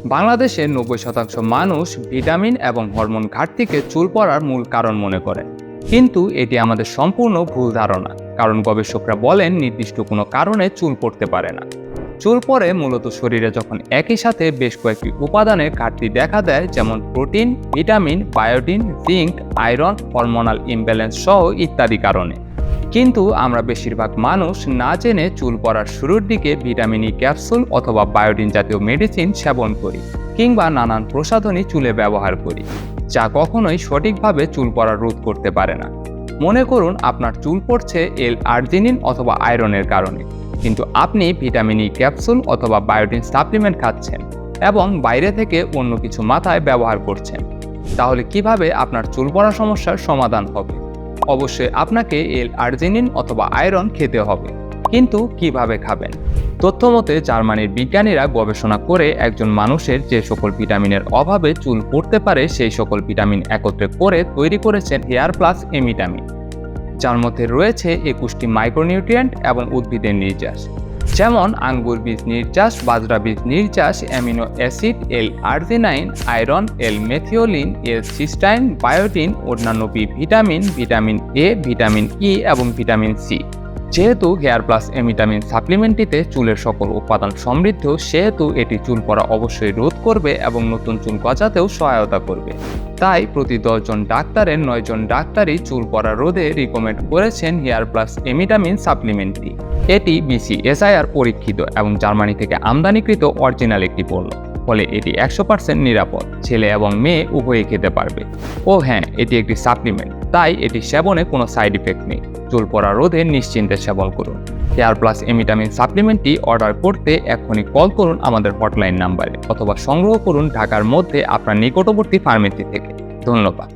বাংলাদেশের 90% মানুষ ভিটামিন এবং হরমোন ঘাটতিকে চুল পড়ার মূল কারণ মনে করে, কিন্তু এটি আমাদের সম্পূর্ণ ভুল ধারণা। কারণ গবেষকরা বলেন নির্দিষ্ট কোনো কারণে চুল পড়তে পারে না। চুল পড়ে মূলত শরীরে যখন একই সাথে বেশ কয়েকটি উপাদানের ঘাটতি দেখা দেয়, যেমন protein, vitamin, বায়োটিন, zinc, iron, hormonal imbalance সহ ইত্যাদি কারণে। কিন্তু আমরা বেশিরভাগ মানুষ না জেনে চুল পড়ার শুরুর দিকে ভিটামিন ই ক্যাপসুল অথবা বায়োটিন জাতীয় মেডিসিন সেবন করি, কিংবা নানান প্রসাধনী চুলে ব্যবহার করি, যা কখনোই সঠিকভাবে চুল পড়া রোধ করতে পারে না। মনে করুন আপনার চুল পড়ছে L-আর্জিনিন অথবা আয়রনের কারণে, কিন্তু আপনি ভিটামিন ই ক্যাপসুল অথবা বায়োটিন সাপ্লিমেন্ট খাচ্ছেন এবং বাইরে থেকে অন্য কিছু মাথায় ব্যবহার করছেন। তাহলে কিভাবে আপনার চুল পড়া সমস্যার সমাধান হবে? অবশ্যই আপনাকে L-আর্জিনিন অথবা আয়রন খেতে হবে, কিন্তু কিভাবে খাবেন? তথ্যমতে জার্মানির বিজ্ঞানীরা গবেষণা করে একজন মানুষের যে সকল ভিটামিনের অভাবে চুল পড়তে পারে সেই সকল ভিটামিন একত্রে করে তৈরি করেছেন হেয়ার প্লাস এমিটামিন, যার মধ্যে রয়েছে 21টি মাইক্রোনিউট্রিয়েন্ট এবং উদ্ভিদের নির্যাস, যেমন আঙ্গুর বীজ নির্যাস, বাজরা বীজ নির্যাস, amino acid, L arginine, iron, L methionine, L cysteine, biotin, অন্যান্য B vitamin, vitamin A, vitamin E এবং ভিটামিন সি। যেহেতু হেয়ার প্লাস এমিটামিন সাপ্লিমেন্টটিতে চুলের সকল উপাদান সমৃদ্ধ, সেহেতু এটি চুল পড়া অবশ্যই রোধ করবে এবং নতুন চুল গজাতেও সহায়তা করবে। তাই প্রতি 10 জন ডাক্তারের 9 জন ডাক্তারই চুল পড়া রোধে রিকমেন্ড করেছেন হেয়ার প্লাস এমিটামিন সাপ্লিমেন্টটি। এটি BCSIR পরীক্ষিত এবং জার্মানি থেকে আমদানিকৃত অরিজিনাল একটি পণ্য, ফলে এটি 100% নিরাপদ। ছেলে এবং মেয়ে উভয়ই খেতে পারবে। ও হ্যাঁ, এটি একটি সাপ্লিমেন্ট, তাই এটি সেবনে কোনো সাইড ইফেক্ট নেই। চুল পড়া রোধে নিশ্চিন্তে সেবন করুন। হেয়ার প্লাস এমিটামিন সাপ্লিমেন্টটি অর্ডার করতে এখনই কল করুন আমাদের হটলাইন নাম্বারে, অথবা সংগ্রহ করুন ঢাকার মধ্যে আপনার নিকটবর্তী ফার্মেসি থেকে। ধন্যবাদ।